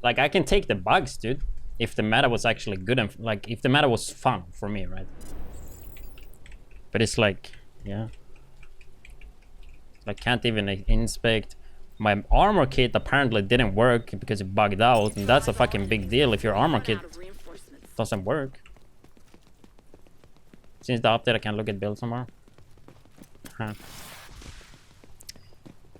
Like, I can take the bugs, dude. If the meta was actually good and like, if the meta was fun for me, right? But it's like, yeah. Like, can't even inspect. My armor kit apparently didn't work because it bugged out, and that's a fucking big deal if your armor kit doesn't work. Since the update, I can't look at builds somewhere. Huh.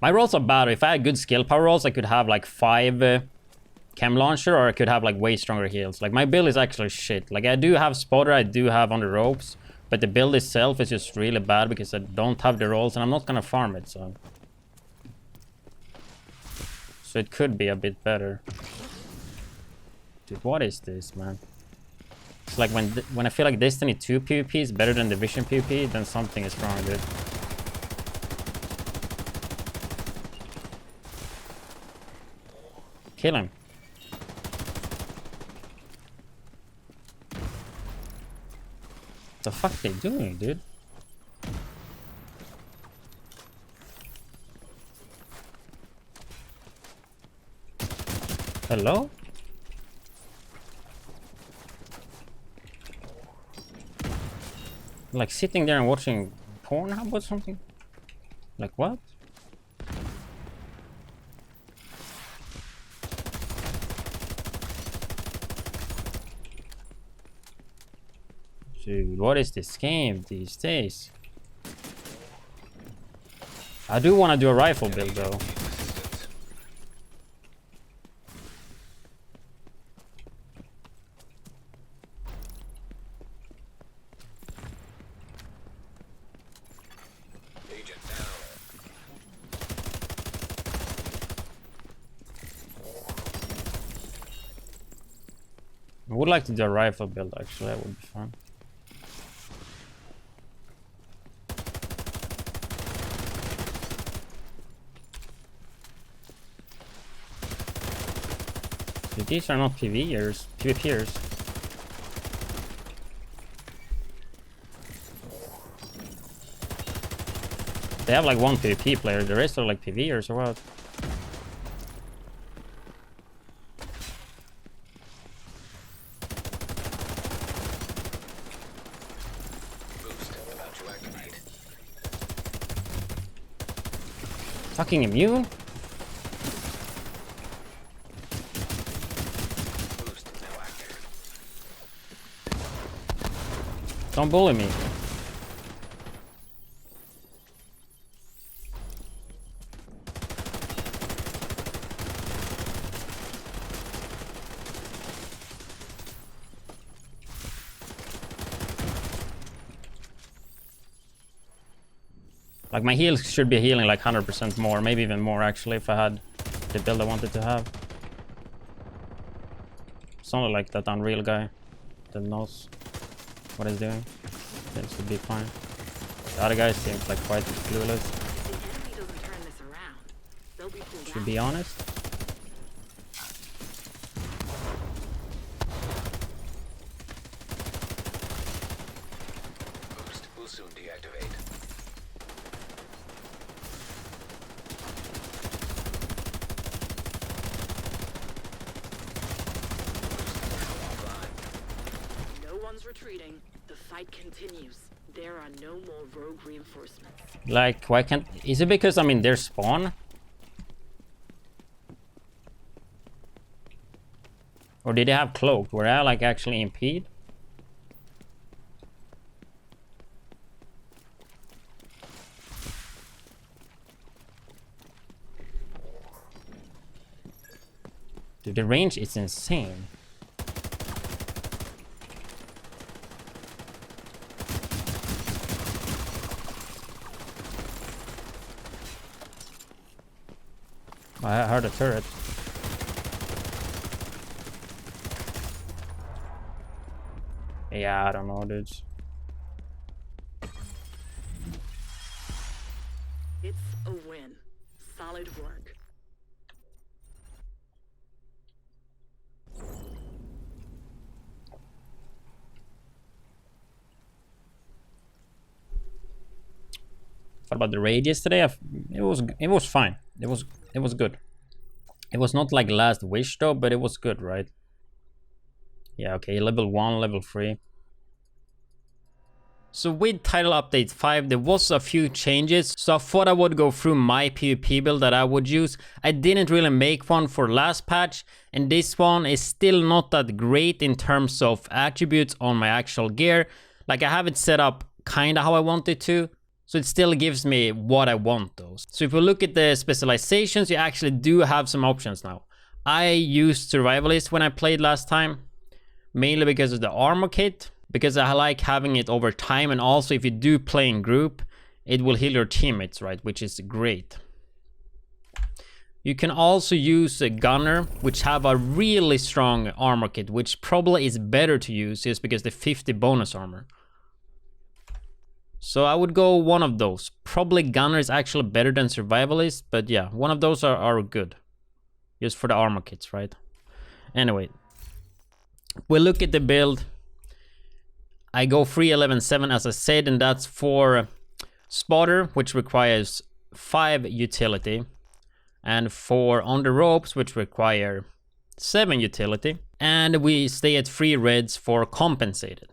My rolls are bad. If I had good skill power rolls, I could have like 5 chem launcher, or I could have like way stronger heals. Like, my build is actually shit. Like, I do have spotter, I do have on the ropes, but the build itself is just really bad because I don't have the rolls, and I'm not gonna farm it, so it could be a bit better. Dude, what is this, man? It's like when I feel like Destiny 2 PvP is better than Division PvP, then something is wrong, dude. Kill him. What the fuck are they doing, dude? Hello? Like sitting there and watching Pornhub or something? Like what? Dude, what is this game these days? I do want to do a rifle build though. I would like to do a rifle build actually, that would be fun. Dude, these are not PvPers. They have like one PvP player, the rest are like PvPers or what? Fucking immune? Don't bully me. Like, my heals should be healing like 100% more, maybe even more actually, if I had the build I wanted to have. It's only like that Unreal guy that knows what he's doing. Seems to be fine. The other guy seems like quite clueless. To be honest. Boost will soon deactivate. Retreating, the fight continues. There are no more rogue reinforcements. Like, why can't... Is it because, I mean, they're spawn? Or did they have cloaked? Were I, like, actually impede? Dude, the range is insane. I heard a turret. Yeah, I don't know, dudes. It's a win. Solid work. What about the raid yesterday? It was fine. It was good. It was not like Last Wish though, but it was good, right? Yeah, okay, level 1, level 3. So with title update 5, there was a few changes, so I thought I would go through my PvP build that I would use. I didn't really make one for last patch, and this one is still not that great in terms of attributes on my actual gear. Like, I have it set up kinda how I want it to, so it still gives me what I want though. So if we look at the specializations, you actually do have some options now. I used Survivalist when I played last time, mainly because of the armor kit, because I like having it over time, and also if you do play in group, it will heal your teammates, right, which is great. You can also use a Gunner, which have a really strong armor kit, which probably is better to use just because the 50 bonus armor. So I would go one of those. Probably Gunner is actually better than Survivalist, but yeah, one of those are good. Just for the armor kits, right? Anyway, we'll look at the build. I go 3.11.7 as I said, and that's for Spotter, which requires 5 utility, and for On the Ropes, which require 7 utility, and we stay at 3 reds for Compensated.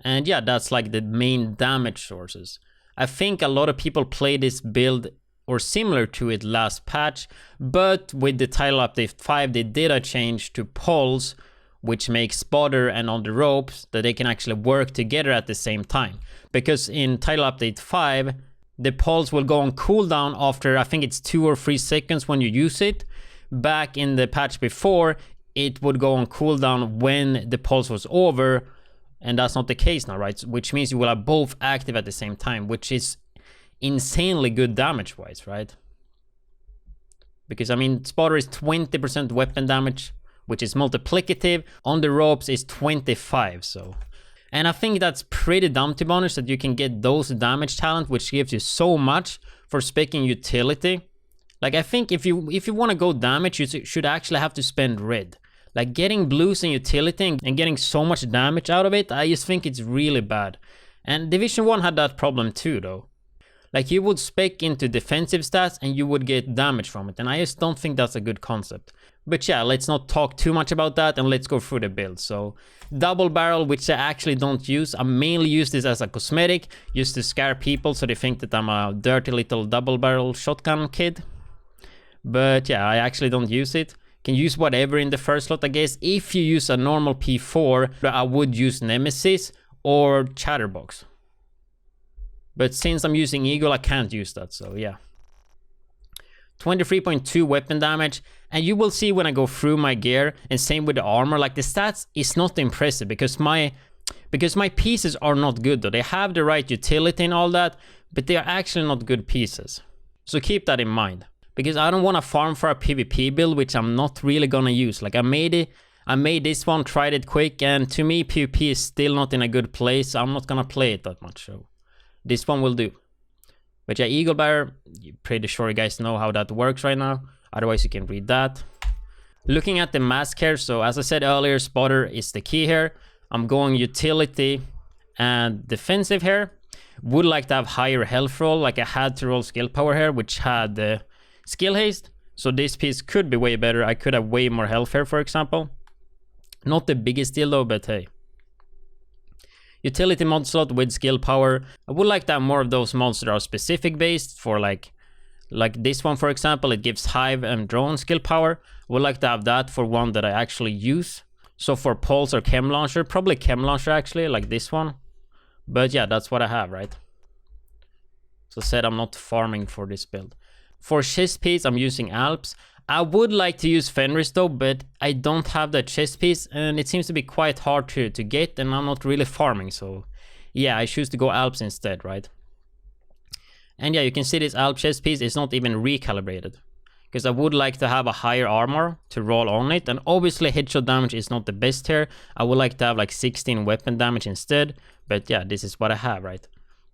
And yeah, that's like the main damage sources. I think a lot of people play this build or similar to it last patch, but with the title update 5, they did a change to pulse, which makes Spotter and On the Ropes that they can actually work together at the same time. Because in title update 5, the pulse will go on cooldown after, I think it's 2 or 3 seconds when you use it. Back in the patch before, it would go on cooldown when the pulse was over, and that's not the case now, right? Which means you will have both active at the same time, which is insanely good damage-wise, right? Because, I mean, Spotter is 20% weapon damage, which is multiplicative. On the Ropes is 25, so. And I think that's pretty dumb, to be honest, that you can get those damage talent, which gives you so much for specking utility. Like, I think if you want to go damage, you should actually have to spend red. Like, getting blues and utility and getting so much damage out of it, I just think it's really bad. And Division 1 had that problem too, though. Like, you would spec into defensive stats and you would get damage from it, and I just don't think that's a good concept. But yeah, let's not talk too much about that, and let's go through the build. So, double barrel, which I actually don't use. I mainly use this as a cosmetic, just to scare people so they think that I'm a dirty little double barrel shotgun kid. But yeah, I actually don't use it. Can use whatever in the first slot, I guess. If you use a normal P4, I would use Nemesis or Chatterbox. But since I'm using Eagle, I can't use that, so yeah. 23.2 weapon damage, and you will see when I go through my gear, and same with the armor, like the stats is not impressive because my pieces are not good though. They have the right utility and all that, but they are actually not good pieces. So keep that in mind, because I don't want to farm for a PvP build, which I'm not really gonna use. Like, I made this one, tried it quick, and to me PvP is still not in a good place, so I'm not gonna play it that much, so this one will do. But yeah, Eagle Bear, pretty sure you guys know how that works right now. Otherwise, you can read that. Looking at the mask here, so as I said earlier, Spotter is the key here. I'm going utility and defensive here. Would like to have higher health roll, like I had to roll skill power here, which had skill haste. So this piece could be way better. I could have way more health here, for example. Not the biggest deal though, but hey. Utility mod slot with skill power. I would like to have more of those mods that are specific based for like this one, for example. It gives Hive and Drone skill power. I would like to have that for one that I actually use. So for Pulse or Chem Launcher, probably Chem Launcher actually, like this one. But yeah, that's what I have, right? So I said I'm not farming for this build. For chest piece, I'm using Alps. I would like to use Fenris though, but I don't have that chest piece, and it seems to be quite hard to get, and I'm not really farming, so yeah, I choose to go Alps instead, right? And yeah, you can see this Alp chest piece is not even recalibrated, because I would like to have a higher armor to roll on it, and obviously headshot damage is not the best here. I would like to have like 16 weapon damage instead, but yeah, this is what I have, right?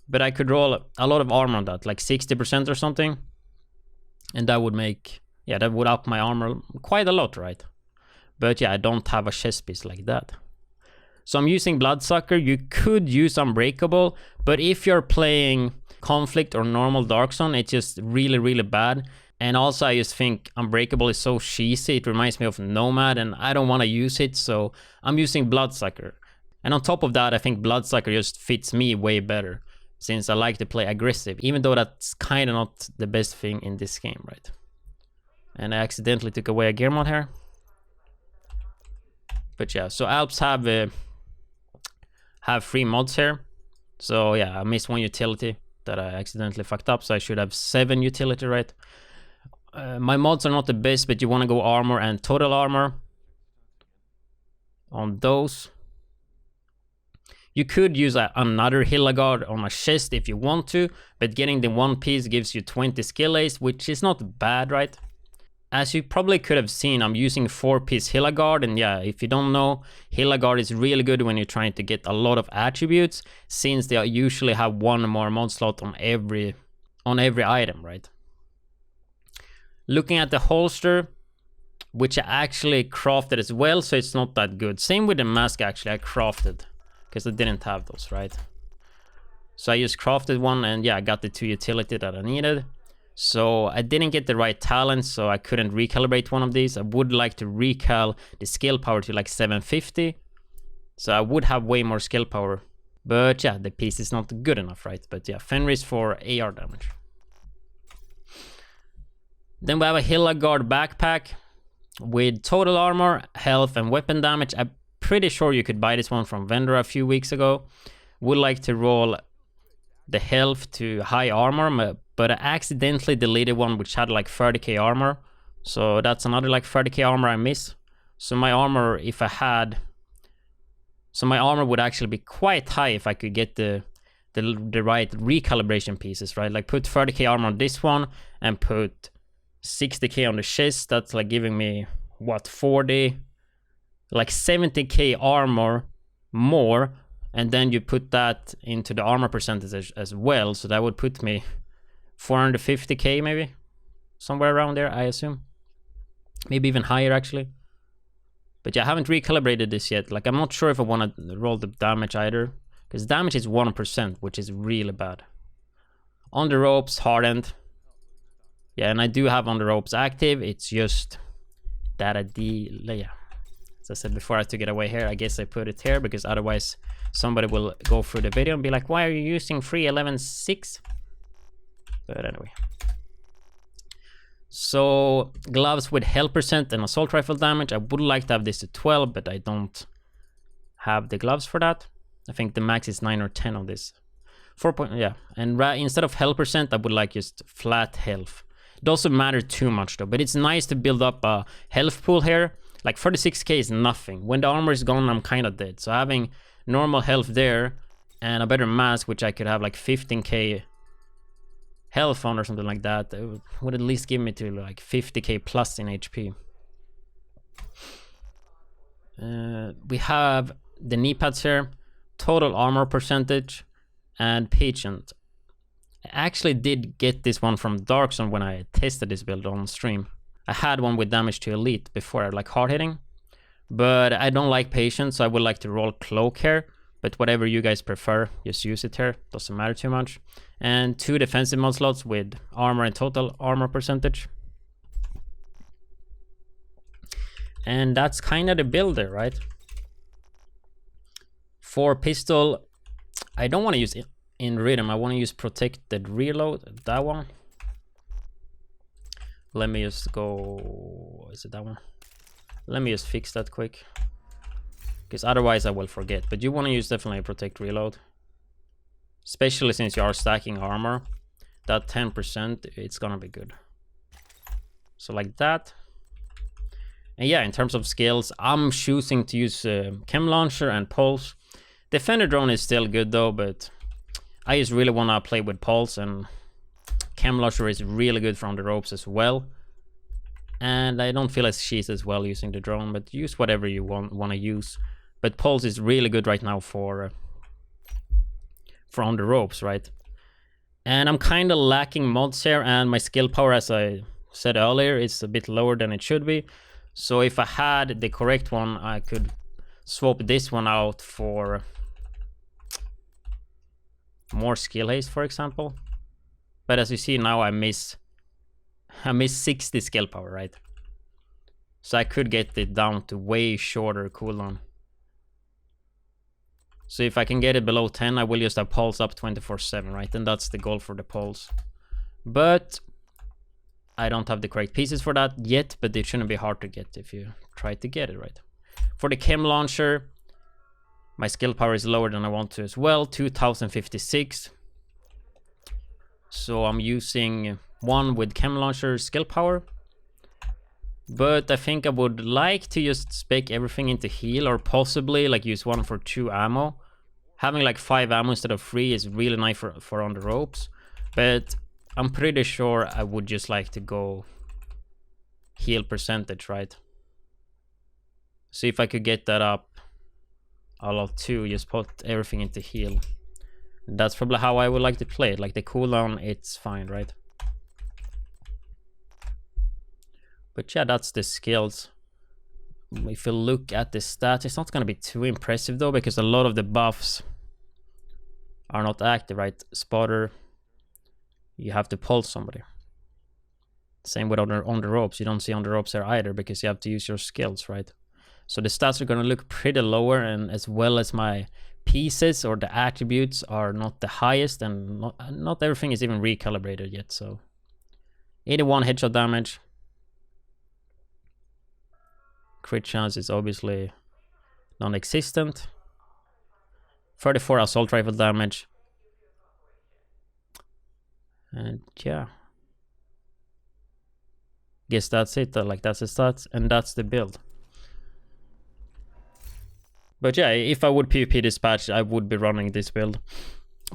But I could roll a lot of armor on that, like 60% or something, and that would make... yeah, that would up my armor quite a lot, right? But yeah, I don't have a chest piece like that. So I'm using Bloodsucker. You could use Unbreakable, but if you're playing Conflict or normal Dark Zone, it's just really, really bad. And also I just think Unbreakable is so cheesy. It reminds me of Nomad and I don't want to use it, so I'm using Bloodsucker. And on top of that, I think Bloodsucker just fits me way better, since I like to play aggressive, even though that's kind of not the best thing in this game, right? And I accidentally took away a gear mod here. But yeah, so Alps have 3 mods here. So yeah, I missed 1 utility that I accidentally fucked up, so I should have 7 utility, right? My mods are not the best, but you want to go armor and total armor on those. You could use another Hillagard on a chest if you want to, but getting the 1 piece gives you 20 skill ace, which is not bad, right? As you probably could have seen, I'm using 4-piece Hillagard, and yeah, if you don't know, Hillagard is really good when you're trying to get a lot of attributes, since they usually have 1 more mod slot on every item, right? Looking at the holster, which I actually crafted as well, so it's not that good. Same with the mask, actually, I crafted, because I didn't have those, right? So I just crafted one, and yeah, I got the 2 utility that I needed. So I didn't get the right talent, so I couldn't recalibrate one of these. I would like to recal the skill power to like 750. So I would have way more skill power. But yeah, the piece is not good enough, right? But yeah, Fenris for AR damage. Then we have a Hillagard backpack with total armor, health, and weapon damage. I'm pretty sure you could buy this one from vendor a few weeks ago. Would like to roll the health to high armor, but I accidentally deleted one which had like 30k armor. So that's another like 30k armor I miss. So my armor, if I had... So my armor would actually be quite high if I could get the right recalibration pieces, right? Like put 30k armor on this one and put 60k on the chest. That's like giving me, what, 40... Like 70k armor more. And then you put that into the armor percentage as well. So that would put me 450k maybe. Somewhere around there, I assume. Maybe even higher, actually. But yeah, I haven't recalibrated this yet. Like, I'm not sure if I want to roll the damage either. Because damage is 1%, which is really bad. On the ropes, hardened. Yeah, and I do have on the ropes active. It's just that yeah. As I said before, I took it away here. I guess I put it here because otherwise somebody will go through the video and be like, why are you using 3.11.6? But anyway. So gloves with health percent and assault rifle damage. I would like to have this to 12, but I don't have the gloves for that. I think the max is 9 or 10 on this. 4 point, yeah. And instead of health percent, I would like just flat health. It doesn't matter too much though, but it's nice to build up a health pool here. Like 36k is nothing. When the armor is gone, I'm kind of dead. So having normal health there and a better mask, which I could have like 15k health on or something like that, it would at least give me to like 50k plus in HP. We have the Kneepads here, total armor percentage, and patient. I actually did get this one from Dark Zone when I tested this build on stream. I had one with damage to elite before, like hard hitting, but I don't like patience, so I would like to roll cloak here, but whatever you guys prefer, just use it here, doesn't matter too much. And 2 defensive mod slots with armor and total armor percentage. And that's kind of the build there, right? For pistol, I don't want to use it in rhythm, I want to use protected reload, that one. Let me just go, is it that one? Let me just fix that quick. Because otherwise I will forget. But you want to use definitely protect reload. Especially since you are stacking armor. That 10%, it's gonna be good. So like that. And yeah, in terms of skills, I'm choosing to use Chem Launcher and Pulse. Defender Drone is still good though, but I just really want to play with Pulse, and Chem Launcher is really good from the ropes as well. And I don't feel as cheese as well using the drone, but use whatever you want to use. But Pulse is really good right now for on the ropes, right? And I'm kind of lacking mods here, and my skill power, as I said earlier, is a bit lower than it should be. So if I had the correct one, I could swap this one out for more skill haste, for example. But as you see now, I miss I missed 60 skill power, right? So I could get it down to way shorter cooldown. So if I can get it below 10, I will just have pulse up 24/7, right? And that's the goal for the pulse. But I don't have the correct pieces for that yet, but it shouldn't be hard to get if you try to get it, right? For the chem launcher, my skill power is lower than I want to as well, 2056. So I'm using one with chem launcher skill power. But I think I would like to just spec everything into heal, or possibly like use one for 2 ammo. Having like 5 ammo instead of 3 is really nice for on the ropes. But I'm pretty sure I would just like to go heal percentage, right? So if I could get that up a lot too, just put everything into heal. That's probably how I would like to play it. Like the cooldown, it's fine, right? But yeah, that's the skills. If you look at the stats, it's not going to be too impressive though, because a lot of the buffs are not active, right? Spotter, you have to pulse somebody. Same with on the ropes. You don't see on the ropes there either, because you have to use your skills, right? So the stats are going to look pretty lower, and as well as my pieces or the attributes are not the highest, and not everything is even recalibrated yet. So 81 headshot damage. Crit chance is obviously non-existent. 34 assault rifle damage. And yeah. Guess that's it. Like, that's the stats, and that's the build. But yeah, if I would PvP dispatch, I would be running this build.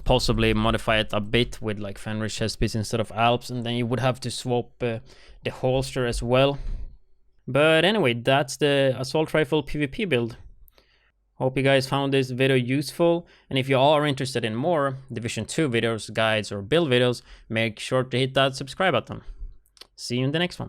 Possibly modify it a bit with like Fenrir chest piece instead of Alps, and then you would have to swap the holster as well. But anyway, that's the assault rifle PvP build. Hope you guys found this video useful, and if you are interested in more Division 2 videos, guides, or build videos, make sure to hit that subscribe button. See you in the next one.